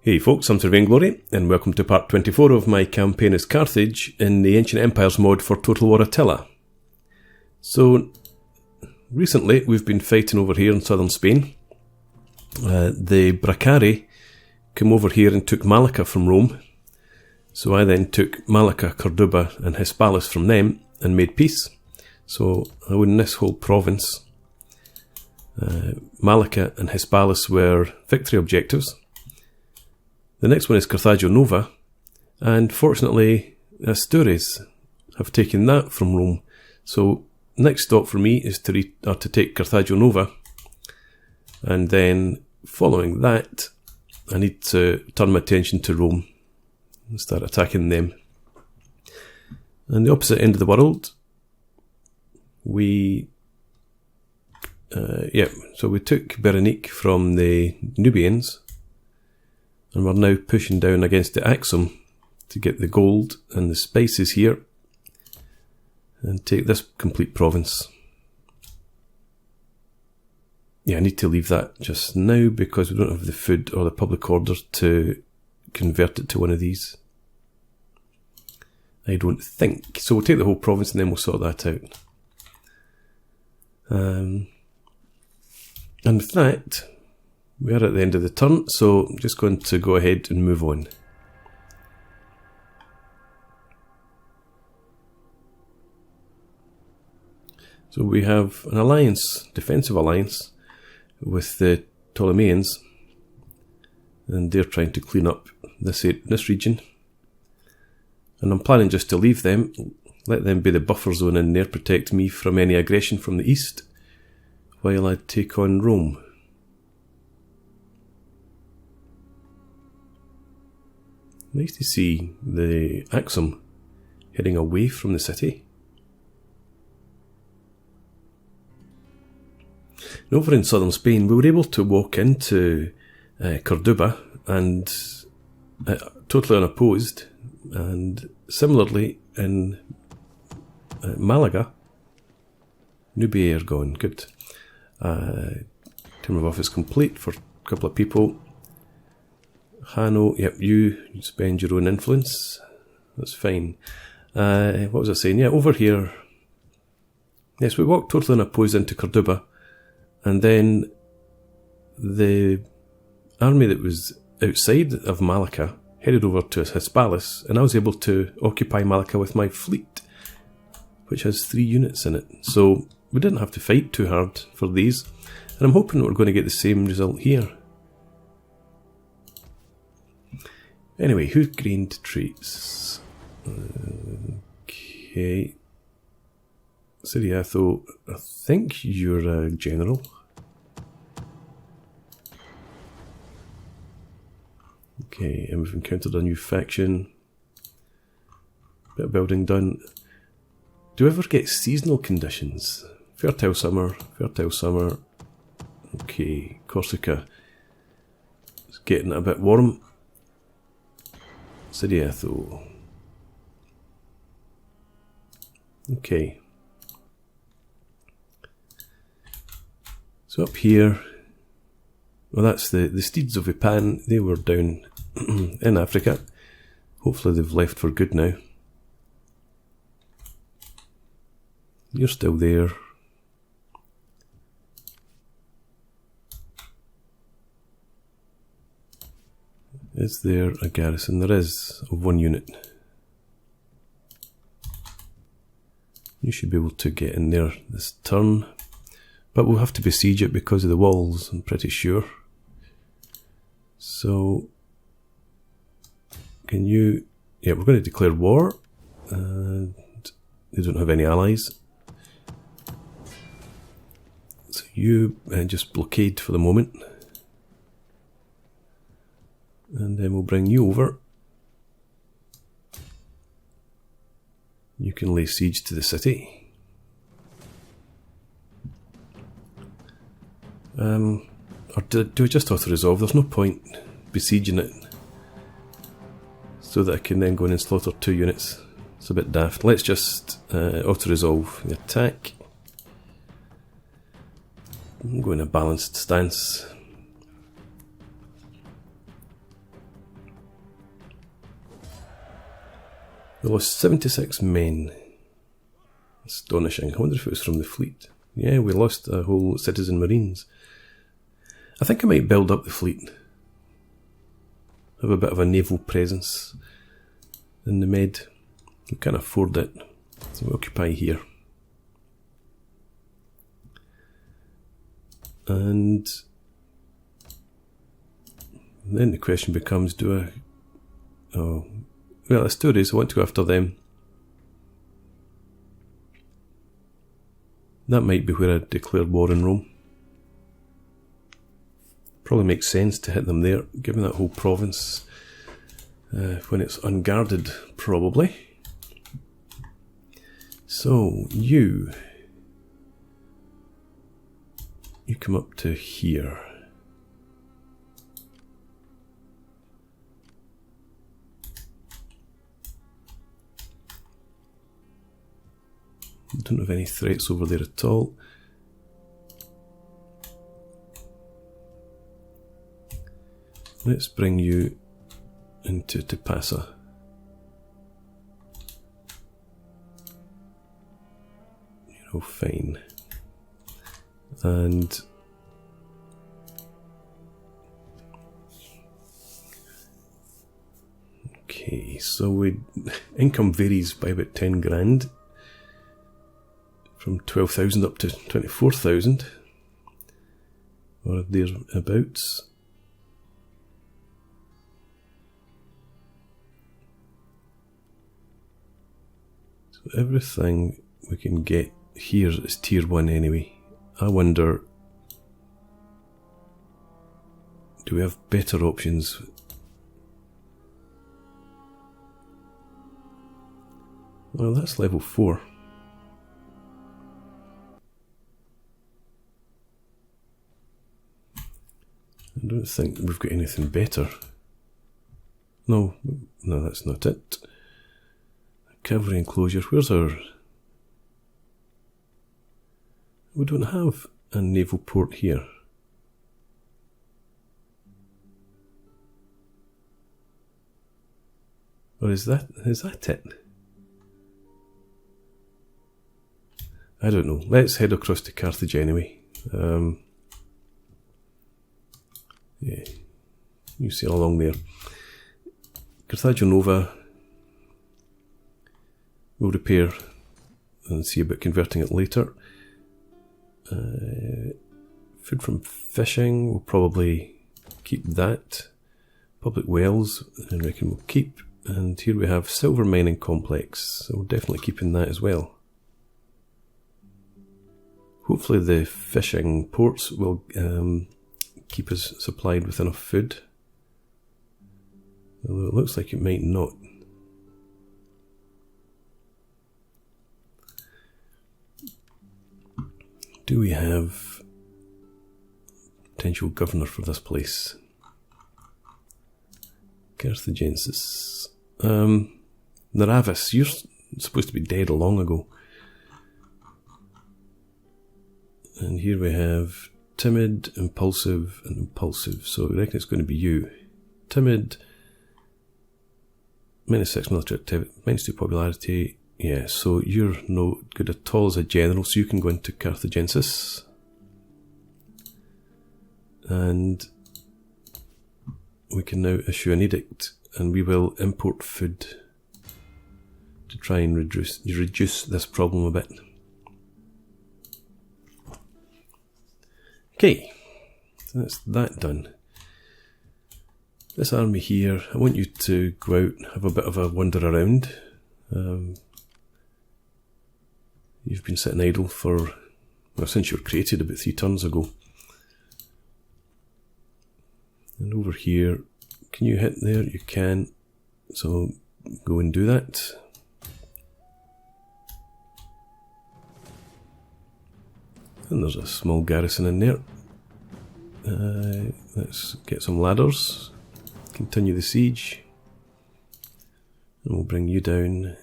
Hey folks, I'm Sir Vainglory, and welcome to part 24 of my campaign as Carthage in the Ancient Empires mod for Total War Attila. So, recently we've been fighting over here in southern Spain. The Bracari came over here and took Malacca from Rome. So I then took Malacca, Corduba and Hispalis from them and made peace. So I won this whole province. Malacca and Hispalis were victory objectives. The next one is Carthago Nova, and fortunately Astures have taken that from Rome. So next stop for me is to take Carthago Nova, and then following that I need to turn my attention to Rome and start attacking them. And the opposite end of the world, so we took Berenice from the Nubians. And we're now pushing down against the Aksum to get the gold and the spices here and take this complete province. Yeah, I need to leave that just now because we don't have the food or the public order to convert it to one of these. I don't think. So we'll take the whole province and then we'll sort that out. And with that, we are at the end of the turn, so I'm just going to go ahead and move on. So we have an alliance, defensive alliance, with the Ptolemies, and they're trying to clean up this region. And I'm planning just to leave them, let them be the buffer zone in there, protect me from any aggression from the east, while I take on Rome. Nice to see the Aksum heading away from the city. And over in southern Spain, we were able to walk into Corduba and totally unopposed. And similarly in Malaga, Nubia are gone. Good. Term of office complete for a couple of people. Hano, yep, you spend your own influence. That's fine. What was I saying? Yeah, over here. Yes, we walked totally unopposed into Corduba, and then the army that was outside of Malacca headed over to Hispalis, and I was able to occupy Malacca with my fleet, which has 3 units in it. So we didn't have to fight too hard for these, and I'm hoping that we're going to get the same result here. Anyway, who gained traits? Okay. Siriatho, I think you're a general. Okay, and we've encountered a new faction. Bit of building done. Do we ever get seasonal conditions? Fertile summer, fertile summer. Okay, Corsica. It's getting a bit warm. Siriatho. Okay. So up here, well, that's the steeds of Ipan. They were down in Africa. Hopefully they've left for good now. You're still there. Is there a garrison? There is, of 1 unit. You should be able to get in there this turn. But we'll have to besiege it because of the walls, I'm pretty sure. So, can you... Yeah, we're going to declare war. And they don't have any allies. So you just blockade for the moment. And then we'll bring you over. You can lay siege to the city. Or do we just auto-resolve? There's no point besieging it. So that I can then go in and slaughter 2 units. It's a bit daft. Let's just auto-resolve the attack. Go in a balanced stance. We lost 76 men. Astonishing. I wonder if it was from the fleet. Yeah, we lost a whole citizen marines. I think I might build up the fleet. Have a bit of a naval presence in the Med. We can't afford it, so we occupy here. And then the question becomes, do I... Oh, well, Astures, I want to go after them. That might be where I declare war in Rome. Probably makes sense to hit them there, given that whole province, when it's unguarded, probably. So, you come up to here. Don't have any threats over there at all. Let's bring you into Tipasa. Fine. And okay, so income varies by about 10 grand. From 12,000 up to 24,000, or thereabouts. So everything we can get here is tier 1 anyway. I wonder, do we have better options? Well, that's level 4. I don't think we've got anything better. No, that's not it. Cavalry enclosure, where's our... We don't have a naval port here. Or is that it? I don't know. Let's head across to Carthage anyway. Yeah, you see along there. Carthago Nova. We'll repair and see about converting it later. Food from fishing, we'll probably keep that. Public wells, I reckon we'll keep. And here we have silver mining complex, so we're definitely keeping that as well. Hopefully the fishing ports will keep us supplied with enough food. Although it looks like it might not. Do we have potential governor for this place? Carthaginensis. Naravis, you're supposed to be dead long ago. And here we have timid, impulsive, and impulsive. So I reckon it's going to be you. Timid, -6 military activity, -2 popularity. Yeah, so you're no good at all as a general, so you can go into Carthaginensis. And we can now issue an edict, and we will import food to try and reduce this problem a bit. Okay, so that's that done. This army here, I want you to go out, have a bit of a wander around. You've been sitting idle for, well, since you were created about 3 turns ago. And over here, can you hit there? You can. So go and do that. And there's a small garrison in there. Let's get some ladders. Continue the siege. And we'll bring you down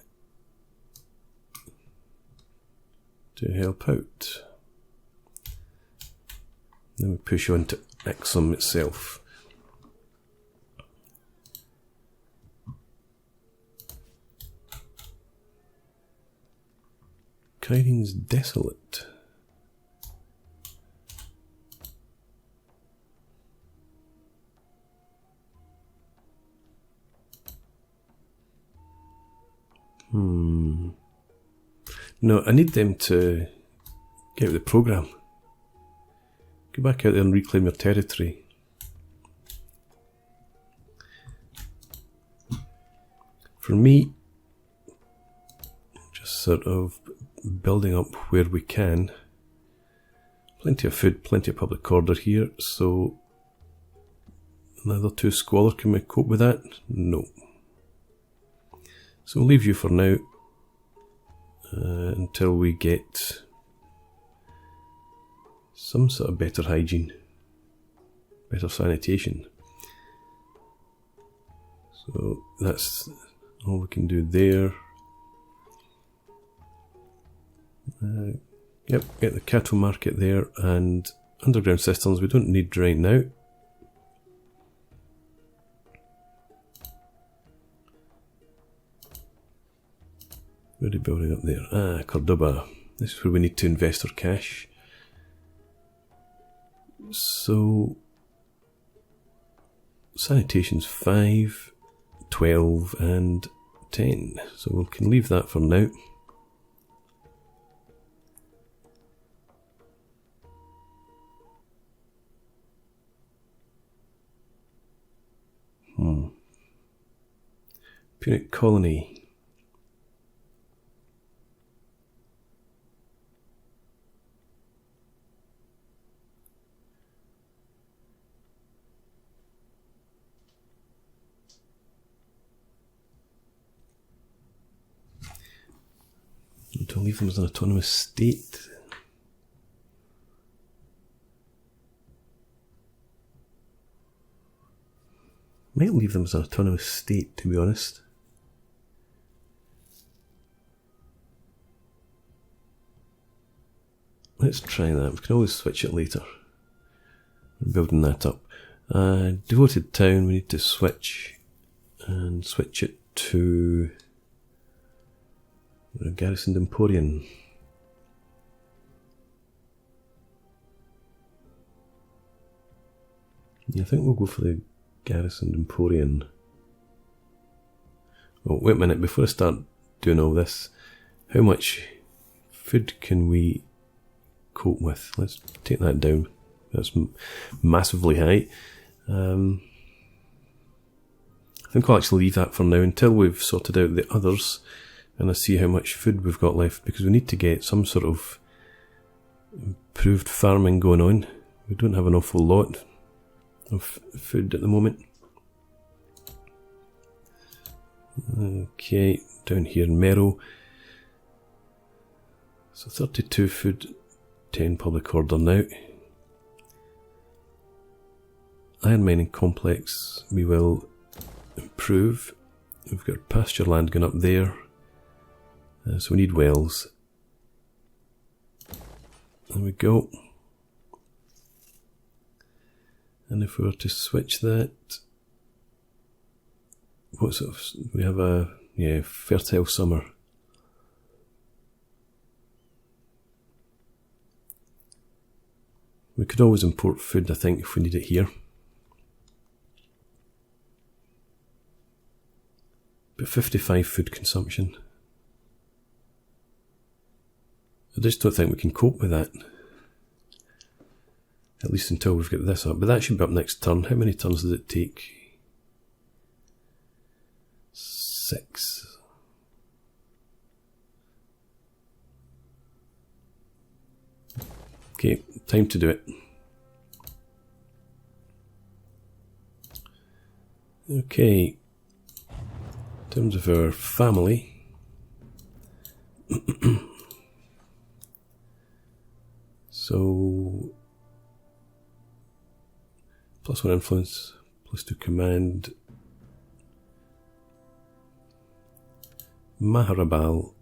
to help out. Then we push on to Aksum itself. Kairin's desolate. No, I need them to get out the program. Go back out there and reclaim your territory. For me, just sort of building up where we can. Plenty of food, plenty of public order here, so another 2 squalor, can we cope with that? No. So we'll leave you for now until we get some sort of better hygiene, better sanitation. So that's all we can do there. Yep, get the cattle market there, and underground cisterns we don't need right now. Where are they building up there? Ah, Cordoba. This is where we need to invest our cash. So, sanitation's 5, 12 and 10. So we can leave that for now. Punic colony. To leave them as an autonomous state. Might leave them as an autonomous state, to be honest. Let's try that. We can always switch it later. We're building that up. Devoted town, we need to switch and switch it to a garrisoned Emporion. Yeah, I think we'll go for the garrisoned Emporion. Oh, wait a minute, before I start doing all this, how much food can we cope with? Let's take that down. That's massively high. I think I'll actually leave that for now until we've sorted out the others and I see how much food we've got left, because we need to get some sort of improved farming going on. We don't have an awful lot of food at the moment. Okay, down here in Merrow. So 32 food, 10 public order now. Iron mining complex we will improve. We've got pasture land going up there. So we need wells. There we go. And if we were to switch that, what sort of, we have a fertile summer. We could always import food, I think, if we need it here. But 55 food consumption. I just don't think we can cope with that. At least until we've got this up. But that should be up next turn. How many turns does it take? 6. Okay, time to do it. Okay. In terms of our family. So, +1 influence, +2 command. Maharabal.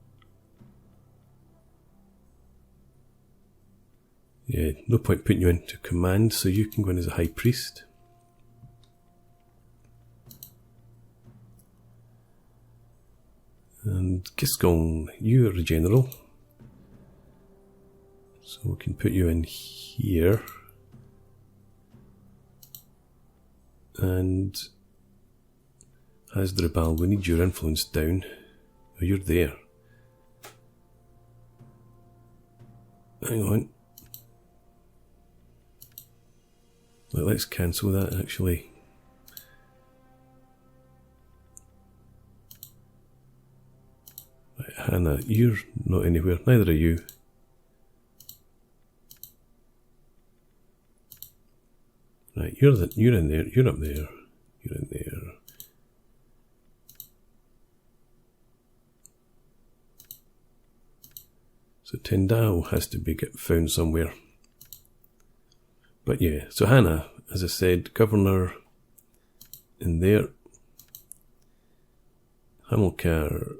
Yeah, no point putting you into command, so you can go in as a high priest. And Giscon, you are a general. So we can put you in here. And Hasdrubal, we need your influence down. Oh, you're there. Hang on. Well, let's cancel that actually. Right, Hannah, you're not anywhere, neither are you. Right, you're in there, you're up there, you're in there. So Tendal has to be found somewhere. But yeah, so Hannah, as I said, governor in there. Hamilcar,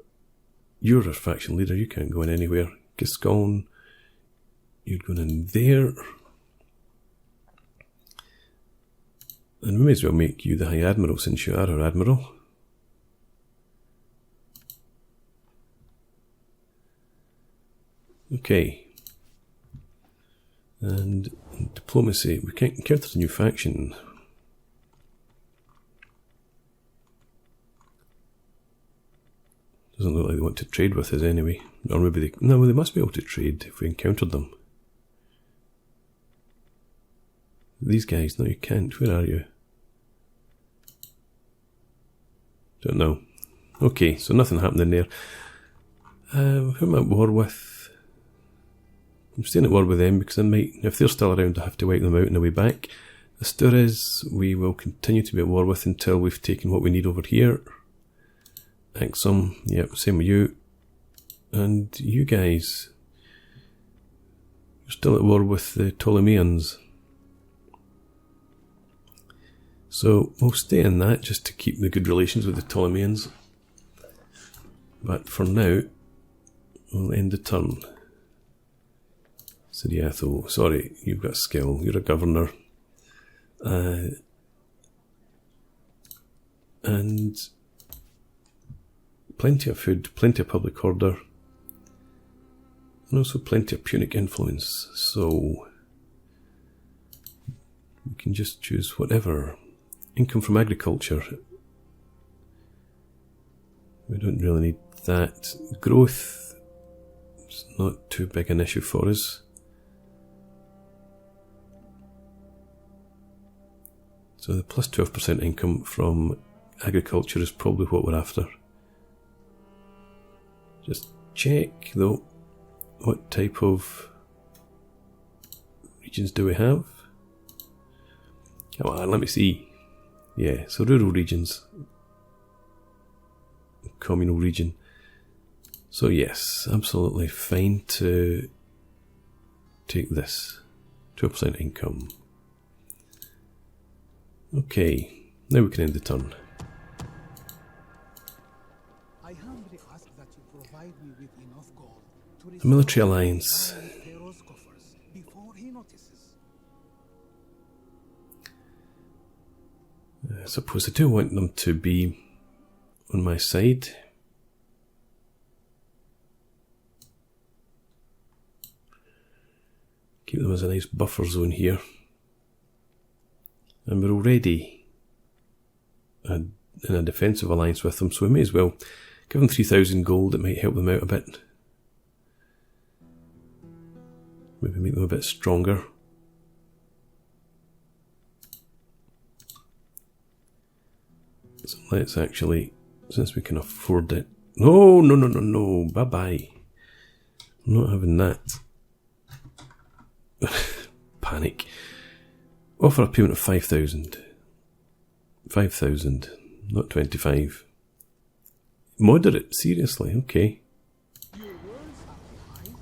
you're a faction leader, you can't go in anywhere. Giscon, you're going in there. And we may as well make you the High Admiral since you are our Admiral. Okay. And diplomacy, we can't encounter a new faction. Doesn't look like they want to trade with us anyway. Or maybe they... No, they must be able to trade if we encountered them. These guys, no you can't. Where are you? Don't know. Okay, so nothing happening there. Who am I at war with? I'm staying at war with them because I might, if they're still around, I have to wipe them out on the way back. Astures, we will continue to be at war with until we've taken what we need over here. Aksum, yep, same with you. And you guys, you're still at war with the Ptolemies. So we'll stay in that just to keep the good relations with the Ptolemies. But for now, we'll end the turn. Sidiatho, sorry, you've got skill, you're a governor. And plenty of food, plenty of public order, and also plenty of Punic influence, so we can just choose whatever. Income from agriculture, we don't really need that. Growth is not too big an issue for us. So the plus 12% income from agriculture is probably what we're after. Just check though, what type of regions do we have? Come on, let me see. Yeah, so rural regions, communal region. So yes, absolutely fine to take this. 12% income. Okay, now we can end the turn. I humbly ask that you provide me with enough gold to A military alliance. Pharaoh's coffers before he notices. I suppose I do want them to be on my side. Keep them as a nice buffer zone here. And we're already in a defensive alliance with them, so we may as well give them 3,000 gold. It might help them out a bit. Maybe make them a bit stronger. So let's actually, since we can afford it. No, no, no, no, no. Bye-bye. I'm not having that. Panic. Offer a payment of 5,000. 5,000, not 25. Moderate, seriously, okay. Your words are high.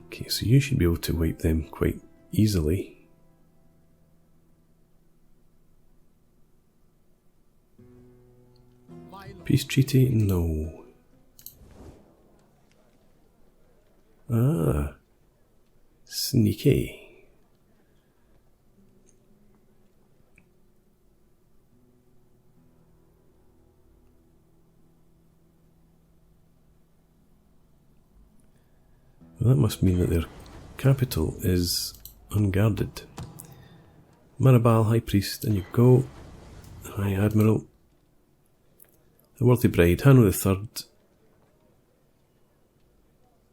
Okay, so you should be able to wipe them quite easily. Peace treaty? No. Ah, Sneaky. Well, that must mean that their capital is unguarded. Marabal, High Priest, and you go. High Admiral. The Worthy Bride, Hanno III.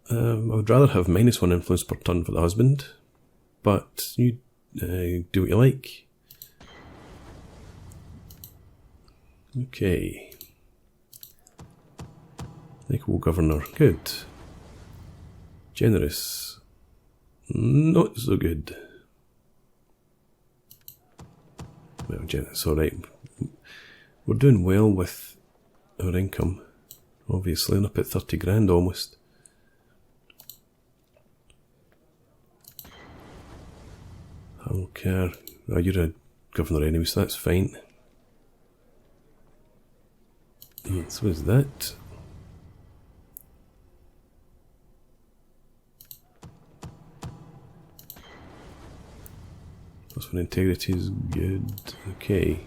I would rather have -1 influence per turn for the husband, but you do what you like. Okay. Equal Governor, good. Generous, not so good. Well, generous, alright. We're doing well with our income, obviously, and up at 30 grand almost. I don't care. Oh, you're a governor anyway, so that's fine. And so is that. +1 integrity is good. Okay.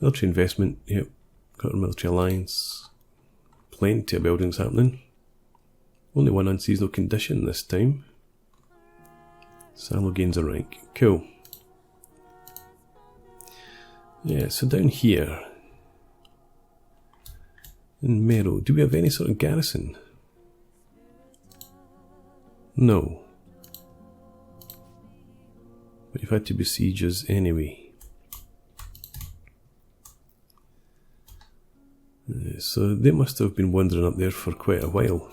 Military investment, yep. Got a military alliance. Plenty of buildings happening. Only one unseasonal condition this time. Salo gains a rank. Cool. Yeah, so down here in Mero, do we have any sort of garrison? No. But you've had to besiege us anyway. So they must have been wandering up there for quite a while.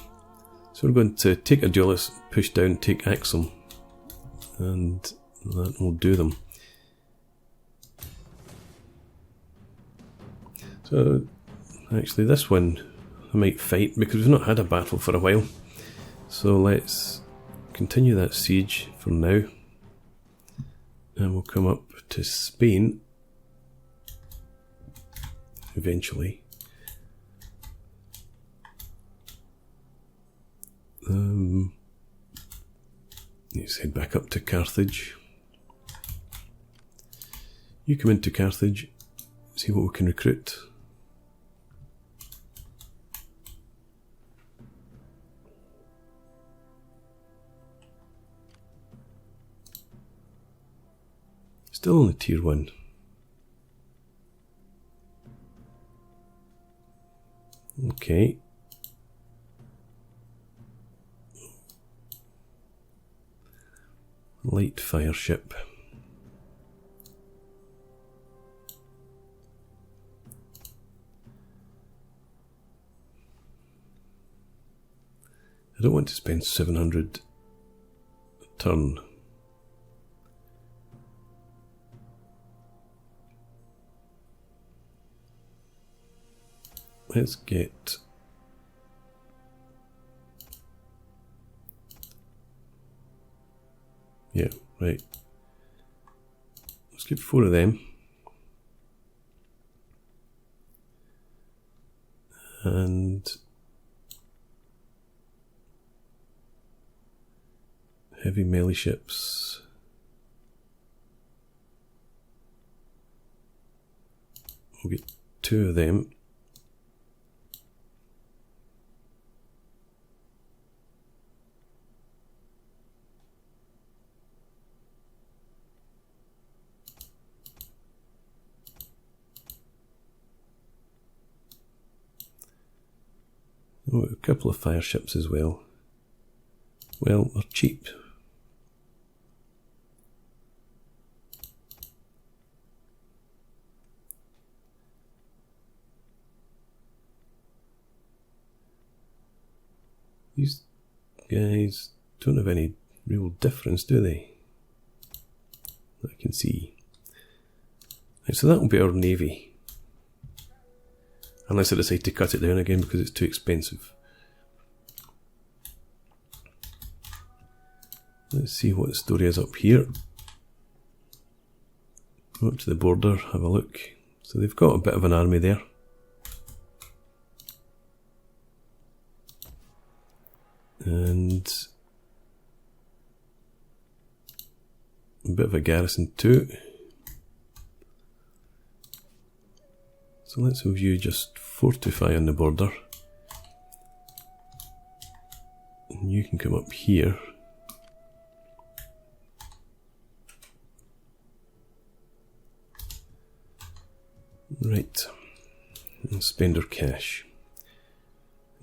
So we're going to take Adulis, push down, take Aksum, and that will do them. So actually this one I might fight because we've not had a battle for a while. So let's continue that siege for now. And we'll come up to Spain eventually. Let's head back up to Carthage. You come into Carthage, see what we can recruit. Still only tier 1. Okay. Light fire ship. I don't want to spend 700 a turn. Let's get right. Let's get 4 of them. And heavy melee ships. We'll get 2 of them. Oh, a couple of fire ships as well. Well, they're cheap. These guys don't have any real difference, do they? I can see. Right, so that will be our navy. Unless I decide to cut it down again because it's too expensive. Let's see what the story is up here. Go up to the border, have a look. So they've got a bit of an army there. And bit of a garrison too. So let's have you just fortify on the border. And you can come up here. Right. And spend our cash.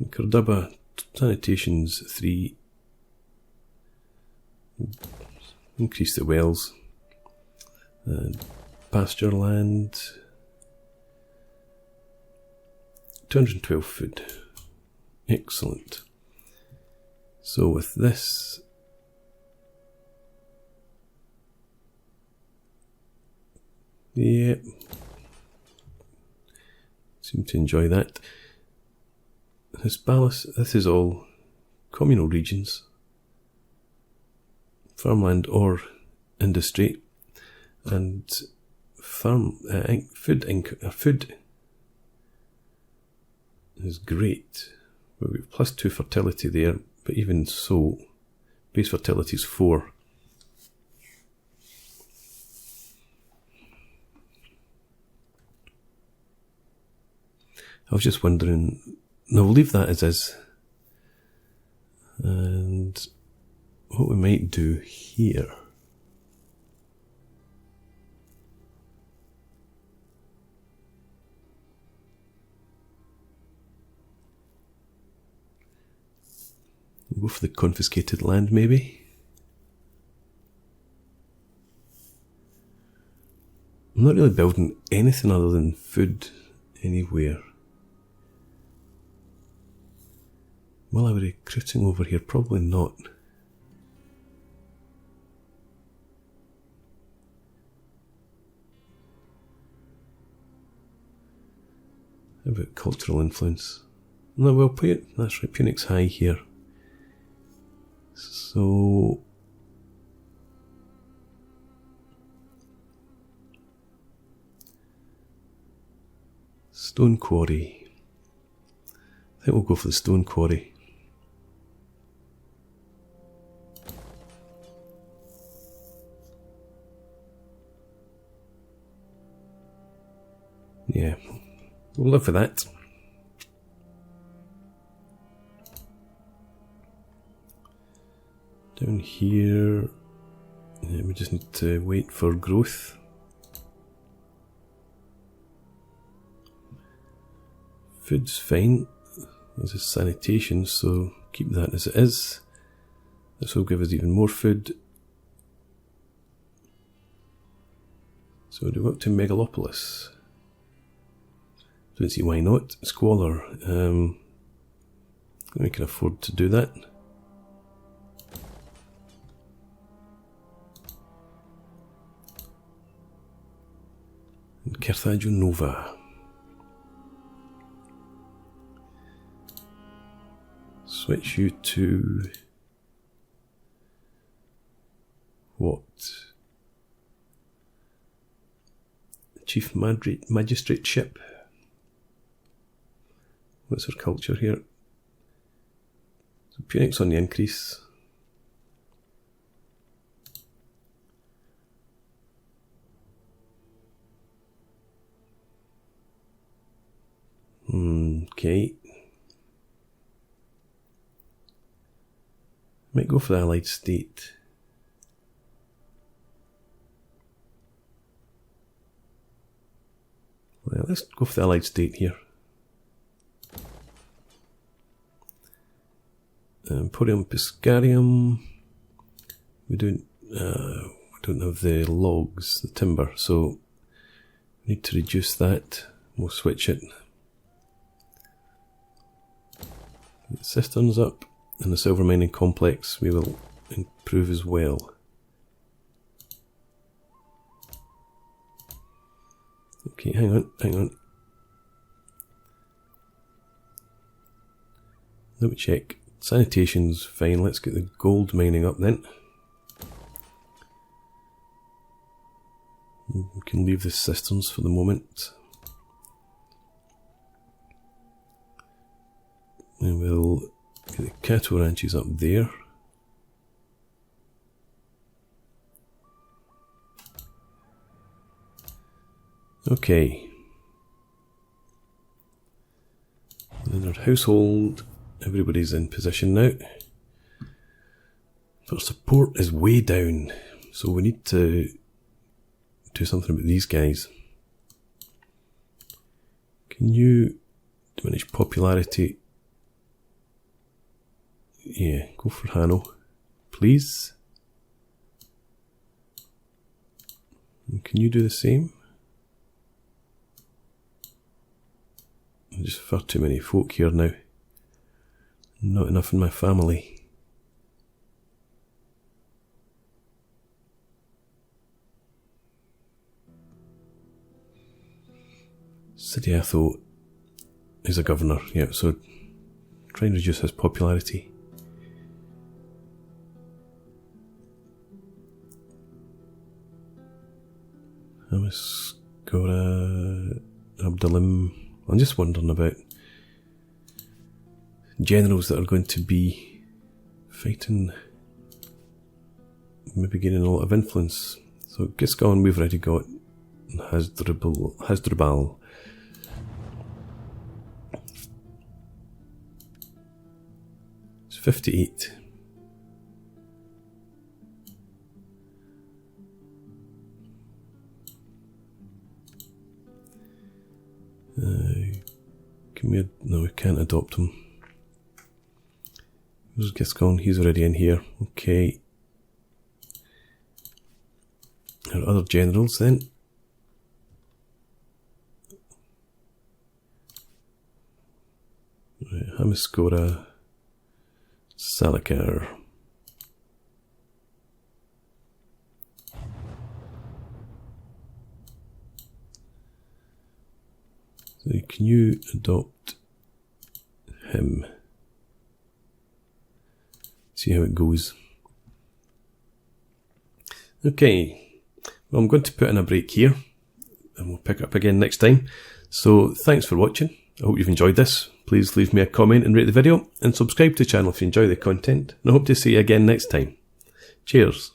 In Cordoba, sanitation's 3. Increase the wells. Pasture land. 212 food. Excellent. So with this, yeah, seem to enjoy that. Hispalis, this is all communal regions, farmland or industry, and food is great. We've +2 fertility there, but even so, base fertility is 4. I was just wondering, no, we'll leave that as is. And what we might do here, we'll go for the confiscated land maybe. I'm not really building anything other than food anywhere. Will I be recruiting over here? Probably not. How about cultural influence? No, well, that's right, Punic's high here. So stone quarry. I think we'll go for the stone quarry. Yeah, we'll live for that. Down here, yeah, we just need to wait for growth. Food's fine. This is sanitation, so keep that as it is. This will give us even more food. So do we go up to Megalopolis? Don't see why not. Squalor. We can afford to do that. And Carthago Nova. Switch you to what? Chief Magistrate ship. What's our culture here? So Punic's on the increase. Okay. Might go for the allied state. Well, let's go for the allied state here. Emporium Piscarium. We don't have the logs, the timber, so we need to reduce that. We'll switch it. Get cisterns up, and the silver mining complex we will improve as well. Okay, hang on. Let me check. Sanitation's fine, let's get the gold mining up then. We can leave the cisterns for the moment. And we'll get the cattle ranches up there. Okay. In our household, everybody's in position now. Our support is way down, so we need to do something about these guys. Can you diminish popularity? Yeah, go for Hanno, please. And can you do the same? Just far too many folk here now. Not enough in my family. City Atho is a governor, yeah, so try and reduce his popularity. Hamaskora Abdalim. I'm just wondering about generals that are going to be fighting, maybe gaining a lot of influence. So Giscon we've already got, and Hasdrubal. It's 58. No, we can't adopt him. Where's Giscon? He's already in here. Okay. Our other generals then. Right, Hamaskora Salakar. So can you adopt him? See how it goes. Okay, well, I'm going to put in a break here and we'll pick up again next time. So thanks for watching. I hope you've enjoyed this. Please leave me a comment and rate the video, and subscribe to the channel if you enjoy the content, and I hope to see you again next time. Cheers.